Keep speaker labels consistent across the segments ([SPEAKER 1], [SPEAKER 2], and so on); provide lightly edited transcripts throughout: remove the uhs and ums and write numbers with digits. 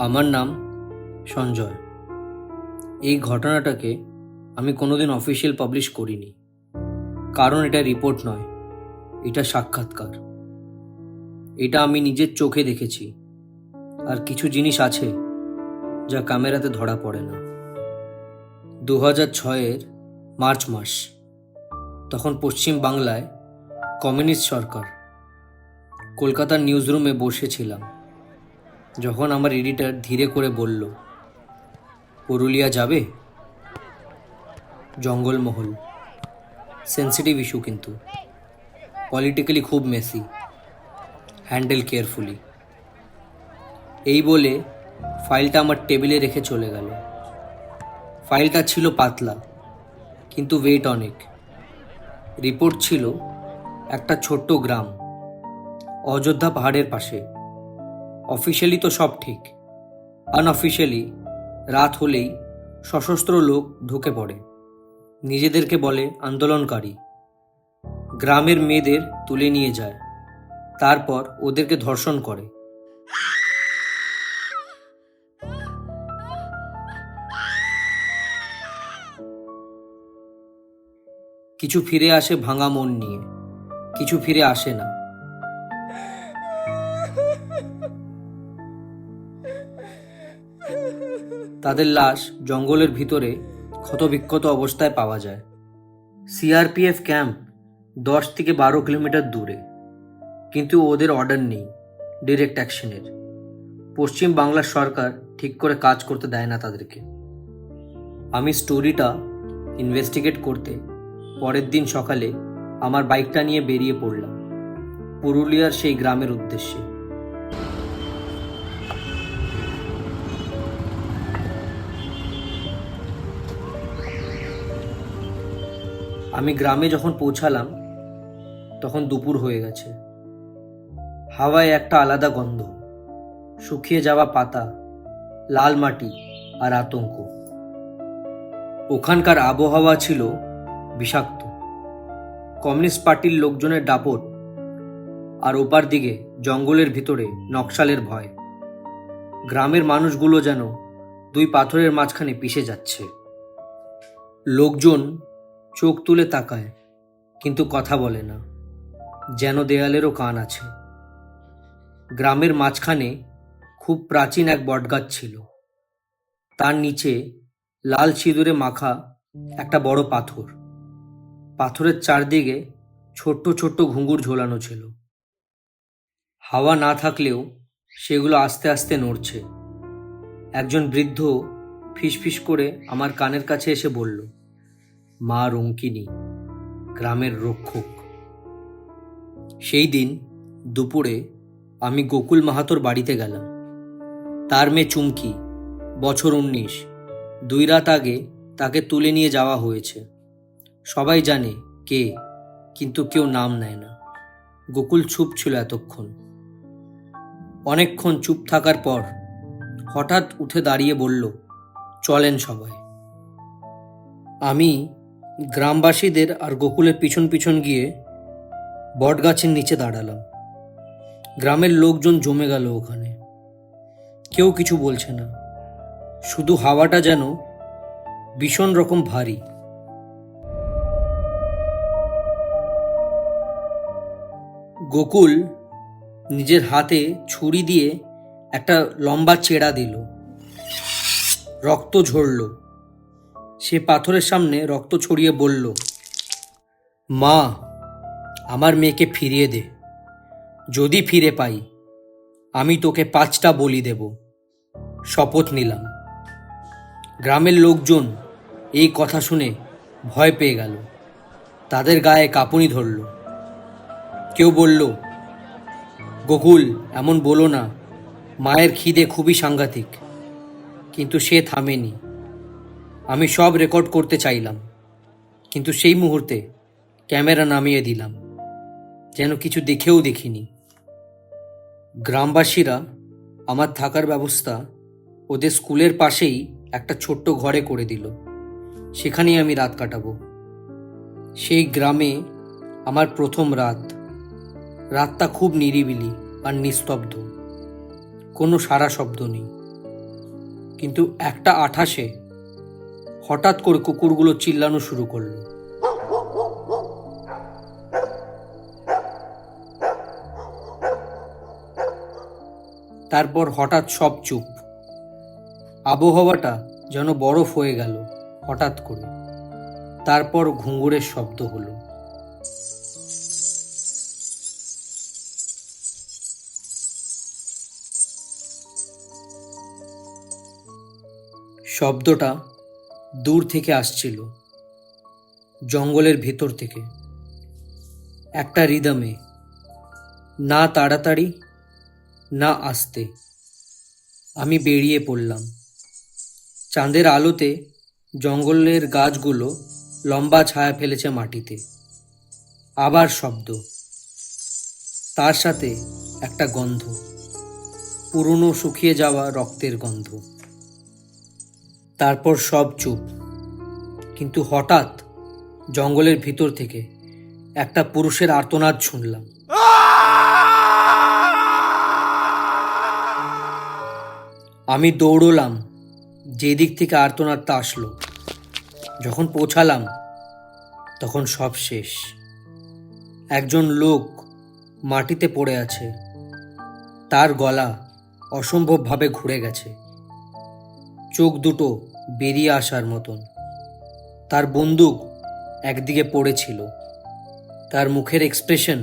[SPEAKER 1] আমার নাম সঞ্জয়। এই ঘটনাটাকে আমি কোনোদিন অফিসিয়াল পাবলিশ করিনি, কারণ এটা রিপোর্ট নয়, এটা সাক্ষাৎকার। এটা আমি নিজের চোখে দেখেছি, আর কিছু জিনিস আছে যা ক্যামেরাতে ধরা পড়ে না। 2006-এর মার্চ মাস, তখন পশ্চিম বাংলায় কমিউনিস্ট সরকার। কলকাতার নিউজ রুমে বসেছিলাম যখন আমার এডিটর ধীরে করে বলল, পুরুলিয়া যাবে? জঙ্গলমহল, সেন্সিটিভ ইস্যু, কিন্তু পলিটিক্যালি খুব মেসি, হ্যান্ডেল কেয়ারফুলি। এই বলে ফাইলটা আমার টেবিলে রেখে চলে গেল। ফাইলটা ছিল পাতলা, কিন্তু ওয়েট অনেক। রিপোর্ট ছিল একটা ছোট্ট গ্রাম, অযোধ্যা পাহাড়ের পাশে। অফিসিয়ালি তো সব ঠিক, আনঅফিসিয়ালি রাত হলেই সশস্ত্র লোক ঢুকে পড়ে, নিজেদেরকে বলে আন্দোলনকারী। গ্রামের মেয়েদের তুলে নিয়ে যায়, তারপর ওদেরকে ধর্ষণ করে। কিছু ফিরে আসে ভাঙা মন নিয়ে, কিছু ফিরে আসে না। তাদের লাশ জঙ্গলের ভিতরে ক্ষতবিক্ষত অবস্থায় পাওয়া যায়। সিআরপিএফ ক্যাম্প 10 থেকে 12 কিলোমিটার দূরে, কিন্তু ওদের অর্ডার নেই ডিরেক্ট অ্যাকশনের। পশ্চিম বাংলার সরকার ঠিক করে কাজ করতে দেয় না তাদেরকে। আমি স্টোরিটা ইনভেস্টিগেট করতে পরের দিন সকালে আমার বাইকটা নিয়ে বেরিয়ে পড়লাম পুরুলিয়ার সেই গ্রামের উদ্দেশ্যে। আমি গ্রামে যখন পৌঁছালাম তখন দুপুর হয়ে গেছে। হাওয়ায় একটা আলাদা গন্ধ, শুকিয়ে যাওয়া পাতা, লাল মাটি আর আতঙ্ক। ওখানকার আবহাওয়া ছিল বিষাক্ত। কমিউনিস্ট পার্টির লোকজনের দাপট, আর ওপার দিকে জঙ্গলের ভিতরে নকশালের ভয়। গ্রামের মানুষগুলো যেন দুই পাথরের মাঝখানে পিষে যাচ্ছে। লোকজন চোখ তুলে তাকায়, কিন্তু কথা বলে না, যেন দেয়ালেরও কান আছে। গ্রামের মাঝখানে খুব প্রাচীন এক বটগাছ ছিল, তার নিচে লাল সিঁদুরে মাখা একটা বড় পাথর। পাথরের চারদিকে ছোট্ট ছোট্ট ঘুঙুর ঝোলানো ছিল। হাওয়া না থাকলেও সেগুলো আস্তে আস্তে নড়ছে। একজন বৃদ্ধ ফিসফিস করে আমার কানের কাছে এসে বলল, মা রঙ্কিনী, গ্রামের রক্ষক। সেই দিন দুপুরে আমি গোকুল মাহাতোর বাড়িতে গেলাম। তার মেয়ে চুমকি, বছর 19। 2 রাত আগে তাকে তুলে নিয়ে যাওয়া হয়েছে। সবাই জানে কে, কিন্তু কেউ নাম নেয় না। গোকুল চুপ ছিল এতক্ষণ। অনেকক্ষণ চুপ থাকার পর হঠাৎ উঠে দাঁড়িয়ে বলল, চলেন সবাই। আমি গ্রামবাসীদের আর গোকুলের পিছন পিছন গিয়ে বটগাছের নিচে দাঁড়ালাম। গ্রামের লোকজন জমে গেল ওখানে। কেউ কিছু বলছে না, শুধু হাওয়াটা যেন ভীষণ রকম ভারী। গোকুল নিজের হাতে ছুরি দিয়ে একটা লম্বা চেড়া দিল। রক্ত ঝরল। সে পাথরের সামনে রক্ত ছড়িয়ে বলল, মা, আমার মেয়েকে ফিরিয়ে দে। যদি ফিরে পাই আমি তোকে 5টা বলি দেব, শপথ নিলাম। গ্রামের লোকজন এই কথা শুনে ভয় পেয়ে গেল। তাদের গায়ে কাঁপুনি ধরল। কেউ বলল, গোকুল, এমন বলো না, মায়ের খিদে খুবই সাংঘাতিক। কিন্তু সে থামেনি। আমি সব রেকর্ড করতে চাইলাম, কিন্তু সেই মুহূর্তে ক্যামেরা নামিয়ে দিলাম, যেন কিছু দেখেও দেখিনি। গ্রামবাসীরা আমার থাকার ব্যবস্থা ওদের স্কুলের পাশেই একটা ছোট্ট ঘরে করে দিল। সেখানেই আমি রাত কাটাবো। সেই গ্রামে আমার প্রথম রাত। রাতটা খুব নিরিবিলি আর নিস্তব্ধ। কোনো সারা শব্দ নেই, কিন্তু 1:28 হঠাৎ করে কুকুরগুলো চিল্লানো শুরু করলো। তারপর হঠাৎ সব চুপ। আবহাওয়াটা যেন বরফ হয়ে গেল হঠাৎ করে। তারপর ঘুঙুরের শব্দ হলো। শব্দটা দূর থেকে আসছিল, জঙ্গলের ভেতর থেকে, একটা রিদমে, না তাড়াতাড়ি না আস্তে। আমি বেরিয়ে পড়লাম। চাঁদের আলোতে জঙ্গলের গাছগুলো লম্বা ছায়া ফেলেছে মাটিতে। আবার শব্দ, তার সাথে একটা গন্ধ, পুরনো শুকিয়ে যাওয়া রক্তের গন্ধ। তারপর সব চুপ, কিন্তু হঠাৎ জঙ্গলের ভিতর থেকে একটা পুরুষের আর্তনাদ শুনলাম। আমি দৌড়লাম যেদিক থেকে আর্তনাদটা আসলো। যখন পৌঁছালাম তখন সব শেষ। একজন লোক মাটিতে পড়ে আছে, তার গলা অসম্ভবভাবে ঘুরে গেছে, চোখ দুটো বেরিয়ে আসার মতন। তার বন্দুক একদিকে পড়েছিল। তার মুখের এক্সপ্রেশন,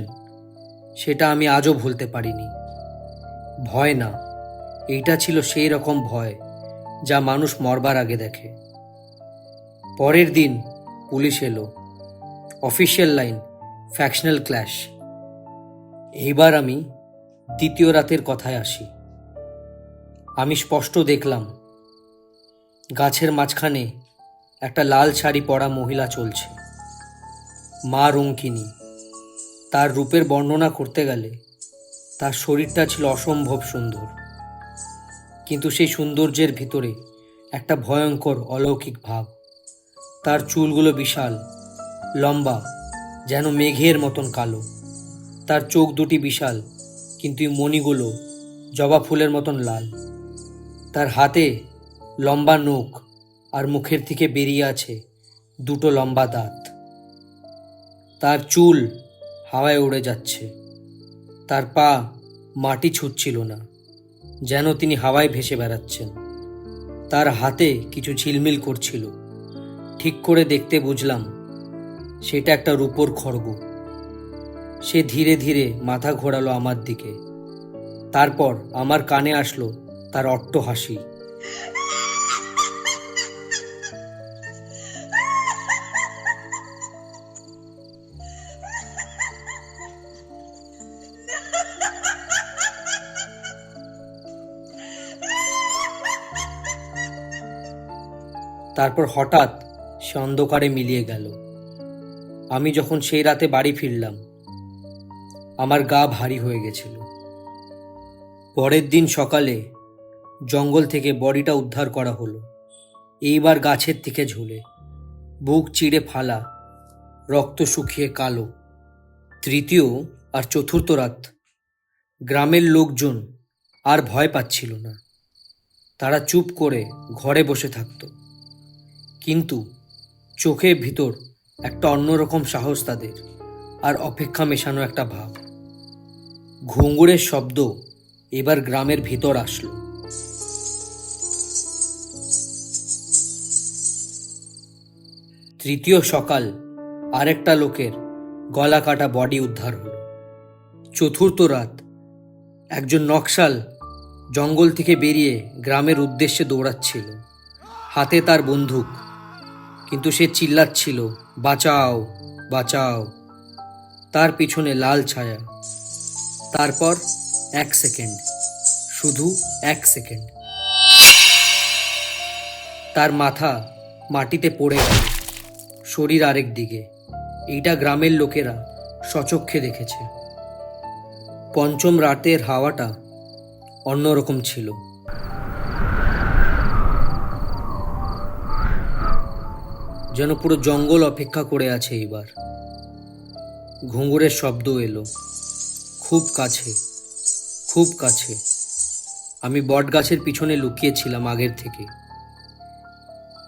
[SPEAKER 1] সেটা আমি আজও ভুলতে পারিনি। ভয় না, এইটা ছিল সেই রকম ভয় যা মানুষ মরবার আগে দেখে। পরের দিন পুলিশ এলো, অফিসিয়াল লাইন, ফ্যাকশনাল ক্ল্যাশ। এইবার আমি দ্বিতীয় রাতের কথায় আসি। আমি স্পষ্ট দেখলাম গাছের মাঝখানে একটা লাল শাড়ি পরা মহিলা চলছে, মা রঙ্কিনী। তার রূপের বর্ণনা করতে গেলে তার শরীরটা ছিল অসম্ভব সুন্দর, কিন্তু সেই সৌন্দর্যের ভিতরে একটা ভয়ঙ্কর অলৌকিক ভাব। তার চুলগুলো বিশাল, লম্বা, যেন মেঘের মতন কালো। তার চোখ দুটি বিশাল, কিন্তু মণিগুলো জবা ফুলের মতন লাল। তার হাতে লম্বা নখ, আর মুখের থেকে বেরিয়ে আছে দুটো লম্বা দাঁত। তার চুল হাওয়ায় উড়ে যাচ্ছে। তার পা মাটি ছুঁচ্ছিল না, যেন তিনি হাওয়ায় ভেসে বেড়াচ্ছেন। তার হাতে কিছু ঝিলমিল করছিল। ঠিক করে দেখতে বুঝলাম সেটা একটা রূপোর খড়গ। সে ধীরে ধীরে মাথা ঘোরালো আমার দিকে। তারপর আমার কানে আসলো তার অট্ট হাসি। তারপর হঠাৎ সে অন্ধকারে মিলিয়ে গেল। আমি যখন সেই রাতে বাড়ি ফিরলাম, আমার গা ভারী হয়ে গেছিল। পরের দিন সকালে জঙ্গল থেকে বডিটা উদ্ধার করা হলো। এইবার গাছের থেকে ঝুলে, বুক চিড়ে ফালা, রক্ত শুকিয়ে কালো। তৃতীয় আর চতুর্থ রাত গ্রামের লোকজন আর ভয় পাচ্ছিল না। তারা চুপ করে ঘরে বসে থাকতো, কিন্তু চোখের ভিতর একটা অন্যরকম সাহস তাদের, আর অপেক্ষা মেশানো একটা ভাব। ঘুঙুরের শব্দ এবার গ্রামের ভিতর আসলো। তৃতীয় সকাল আরেকটা লোকের গলা কাটা বডি উদ্ধার হলো। চতুর্থ রাত একজন নকশাল জঙ্গল থেকে বেরিয়ে গ্রামের উদ্দেশ্যে দৌড়াচ্ছিল, হাতে তার বন্দুক, কিন্তু সে চিল্লাচ্ছিল, বাঁচাও বাঁচাও। তার পিছনে লাল ছায়া। তারপর 1 সেকেন্ড, শুধু 1 সেকেন্ড, তার মাথা মাটিতে পড়ে গেল, শরীর আরেক দিকে। এইটা গ্রামের লোকেরা সচক্ষে দেখেছে। পঞ্চম রাতের হাওয়াটা অন্যরকম ছিল। যেন পুরো জঙ্গল অপেক্ষা করে আছে এইবার। ঘুঙুরের শব্দ এলো, খুব কাছে, খুব কাছে। আমি বট গাছের পিছনে লুকিয়েছিলাম আগের থেকে।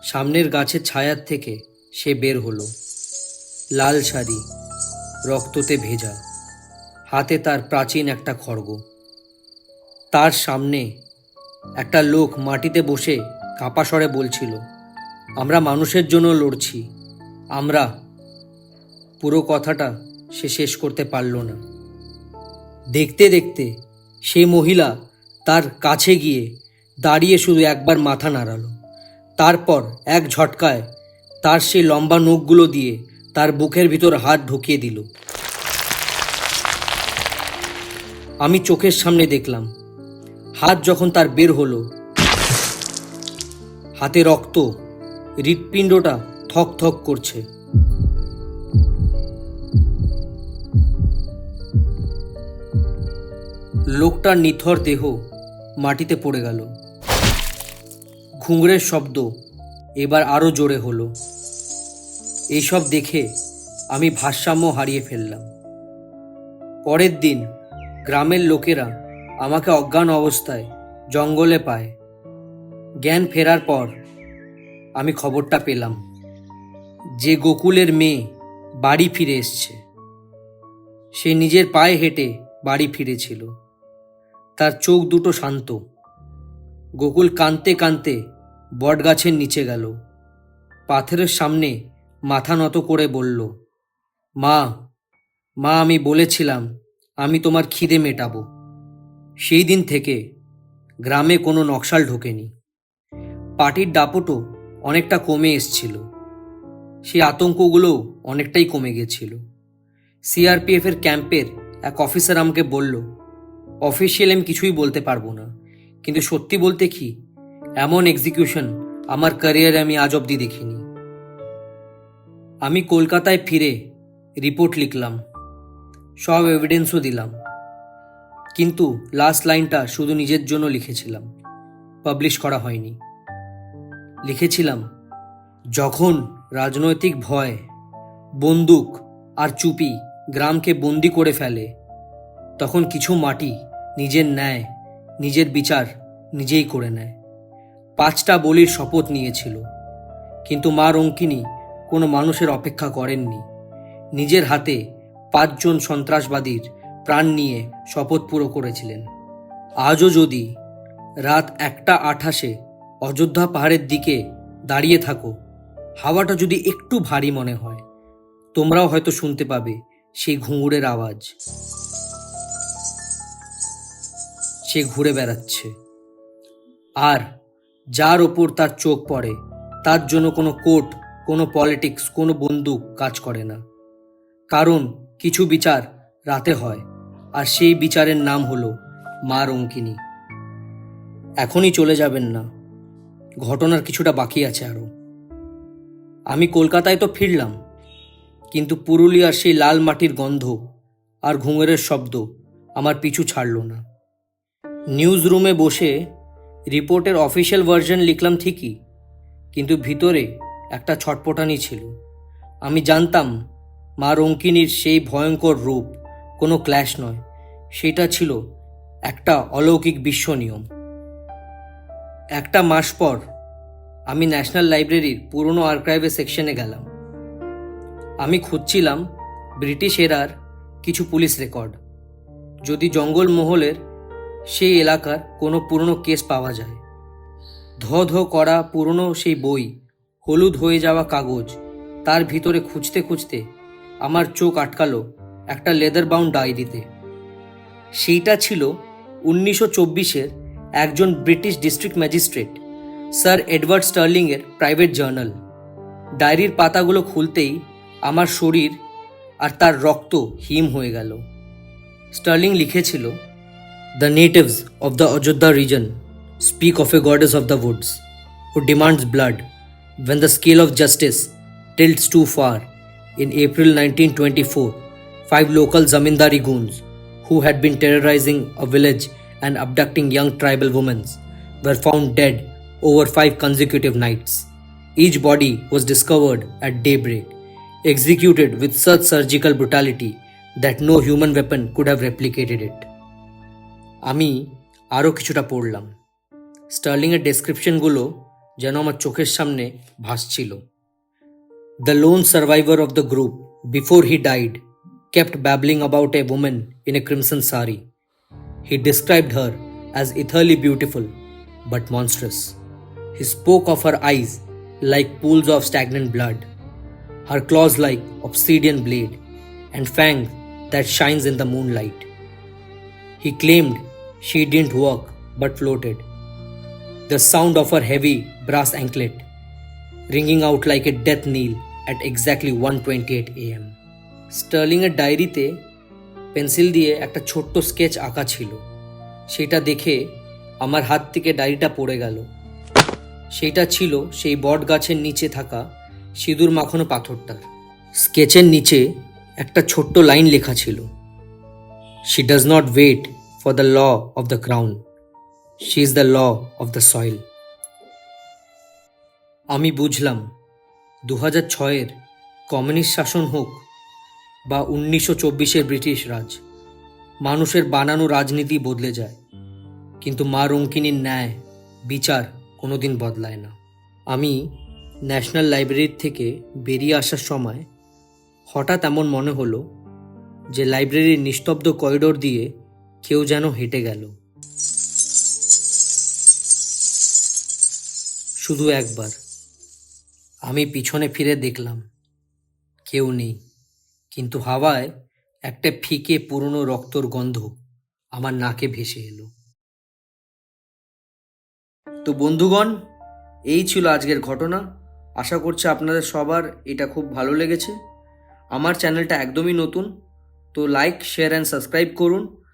[SPEAKER 1] সামনের গাছের ছায়ার থেকে সে বের হলো, লাল শাড়ি, রক্ততে ভেজা, হাতে তার প্রাচীন একটা খড়গ। তার সামনে একটা লোক মাটিতে বসে কাপা স্বরে বলছিল, আমরা মানুষের জন্য লড়ছি, আমরা। পুরো কথাটা সে শেষ করতে পারল না। দেখতে দেখতে সেই মহিলা তার কাছে গিয়ে দাঁড়িয়ে শুধু একবার মাথা নাড়ালো, তারপর এক ঝটকায় তার সেই লম্বা নখগুলো দিয়ে তার বুকের ভিতর হাত ঢুকিয়ে দিল। আমি চোখের সামনে দেখলাম হাত যখন তার বের হলো, হাতে রক্ত, হৃৎপিণ্ডটা থক থক করছে। লোকটার নিথর দেহ মাটিতে পড়ে গেল। ঘুঙুরের শব্দ এবার আরো জোরে হলো। এইসব দেখে আমি ভারসাম্য হারিয়ে ফেললাম। পরের দিন গ্রামের লোকেরা আমাকে অজ্ঞান অবস্থায় জঙ্গলে পায়। জ্ঞান ফেরার পর আমি খবরটা পেলাম যে গোকুলের মেয়ে বাড়ি ফিরে এসছে। সে নিজের পায়ে হেঁটে বাড়ি ফিরেছিল। তার চোখ দুটো শান্ত। গোকুল কাঁদতে কাঁদতে বটগাছের নিচে গেল, পাথরের সামনে মাথা নত করে বলল, মা, মা, আমি বলেছিলাম আমি তোমার খিদে মেটাবো। সেই দিন থেকে গ্রামে কোনো নকশাল ঢোকেনি। পার্টির দাপটও অনেকটা কমে এসছিল। সেই আতঙ্কগুলোও অনেকটাই কমে গেছিল। সিআরপিএফের ক্যাম্পের এক অফিসার আমাকে বলল, অফিসিয়াল আমি কিছুই বলতে পারবো না, কিন্তু সত্যি বলতে কি, এমন এক্সিকিউশন আমার ক্যারিয়ারে আমি আজ অবধি দেখিনি। আমি কলকাতায় ফিরে রিপোর্ট লিখলাম, সব এভিডেন্সও দিলাম, কিন্তু লাস্ট লাইনটা শুধু নিজের জন্য লিখেছিলাম, পাবলিশ করা হয়নি। লিখেছিলাম, যখন রাজনৈতিক ভয়, বন্দুক আর চুপি গ্রামকে বন্দি করে ফেলে, তখন কিছু মাটি নিজের ন্যায়, নিজের বিচার নিজেই করে নেয়। 5টা বলির শপথ নিয়েছিল, কিন্তু মা রঙ্কিনী কোনো মানুষের অপেক্ষা করেননি। নিজের হাতে 5 জন সন্ত্রাসবাদীর প্রাণ নিয়ে শপথ পুরো করেছিলেন। আজও যদি রাত 1:28 অযোধ্যা পাহাড়ের দিকে দাঁড়িয়ে থাকো, হাওয়াটা যদি একটু ভারী মনে হয়, তোমরাও হয়তো শুনতে পাবে সেই ঘুঙুরের আওয়াজ। সে ঘুরে বেড়াচ্ছে, আর যার ওপর তার চোখ পড়ে তার জন্য কোনো কোর্ট, কোনো পলিটিক্স, কোনো বন্দুক কাজ করে না। কারণ কিছু বিচার রাতে হয়, আর সেই বিচারের নাম হলো মা রঙ্কিনী। এখনই চলে যাবেন না, ঘটনার কিছুটা বাকি আছে আরো। আমি কলকাতায় তো ফিরলাম, কিন্তু পুরুলিয়ার সেই লাল মাটির গন্ধ আর ঘুঙুরের শব্দ আমার পিছু ছাড়ল না। নিউজ রুমে বসে রিপোর্টের অফিসিয়াল ভার্জন লিখলাম ঠিকই, কিন্তু ভিতরে একটা ছটপটানি ছিল। আমি জানতাম মা রঙ্কিনীর সেই ভয়ঙ্কর রূপ কোনো ক্ল্যাশ নয়, সেটা ছিল একটা অলৌকিক বিশ্ব নিয়ম। 1 মাস পর আমি ন্যাশনাল লাইব্রেরির পুরনো আর্কাইভের সেকশনে গেলাম। আমি খুঁজছিলাম ব্রিটিশ এরার কিছু পুলিশ রেকর্ড, যদি জঙ্গলমহলের সেই এলাকার কোনো পুরনো কেস পাওয়া যায়। ধো ধো করা পুরনো সেই বই, হলুদ হয়ে যাওয়া কাগজ, তার ভিতরে খুঁজতে খুঁজতে আমার চোখ আটকালো একটা লেদার বাউন্ড ডায়েরিতে। সেইটা ছিল 1924-এর একজন British district magistrate sir Edward স্টার্লিংয়ের প্রাইভেট জার্নাল। ডায়েরির পাতাগুলো খুলতেই আমার শরীর আর তার রক্ত হিম হয়ে গেল। স্টার্লিং লিখেছিল, The natives of the Ajodhya region speak of a goddess of the woods who demands blood when the scale of justice tilts too far. In April 1924, 5 local zamindari goons who had been terrorizing a village and abducting young tribal women were found dead over 5 consecutive nights. Each body was discovered at daybreak, executed with such surgical brutality that no human weapon could have replicated it. আমি আরও কিছুটা পড়লাম। স্টার্লিংয়ের ডেসক্রিপশনগুলো যেন আমার চোখের সামনে ভাসছিল। The lone survivor of the group, before he died, kept babbling about a woman in a crimson sari. He described her as ethereally beautiful but monstrous. He spoke of her eyes like pools of stagnant blood, her claws like obsidian blade, and fangs that shines in the moonlight. He claimed she didn't walk but floated, the sound of her heavy brass anklet ringing out like a death knell at exactly 1:28 a.m. স্টার্লিংয়ের ডায়েরিতে pencil দিয়ে একটা ছোট্ট sketch আঁকা ছিল। সেটা দেখে আমার হাত থেকে ডায়েরিটা পড়ে গেল। সেটা ছিল সেই বট গাছের নিচে থাকা সিঁদুর মাখানো পাথরটার। স্কেচের নিচে একটা ছোট্ট লাইন লেখা ছিল, "She does not wait for the law of the crown. She is the law of the soil." আমি বুঝলাম 2006-এর কমিউনিস্ট শাসন হোক বা 1924-এর ব্রিটিশ রাজ, মানুষের বানানো রাজনীতি বদলে যায়, কিন্তু মা রঙ্কিনীর ন্যায় বিচার কোনোদিন বদলায় না। আমি ন্যাশনাল লাইব্রেরির থেকে বেরিয়ে আসার সময় হঠাৎ এমন মনে হলো যে লাইব্রেরির নিস্তব্ধ করিডোর দিয়ে কেউ যেন হেঁটে গেল। শুধু একবার আমি পিছনে ফিরে দেখলাম, কেউ নেই, কিন্তু হাওয়ায় একটা ফিকে পুরনো রক্তর গন্ধ আমার নাকে ভেসে এলো। তো বন্ধুগণ, এই ছিল আজকের ঘটনা। আশা করছি আপনাদের সবার এটা খুব ভালো লেগেছে। আমার চ্যানেলটা একদমই নতুন, তো লাইক, শেয়ার অ্যান্ড সাবস্ক্রাইব করুন।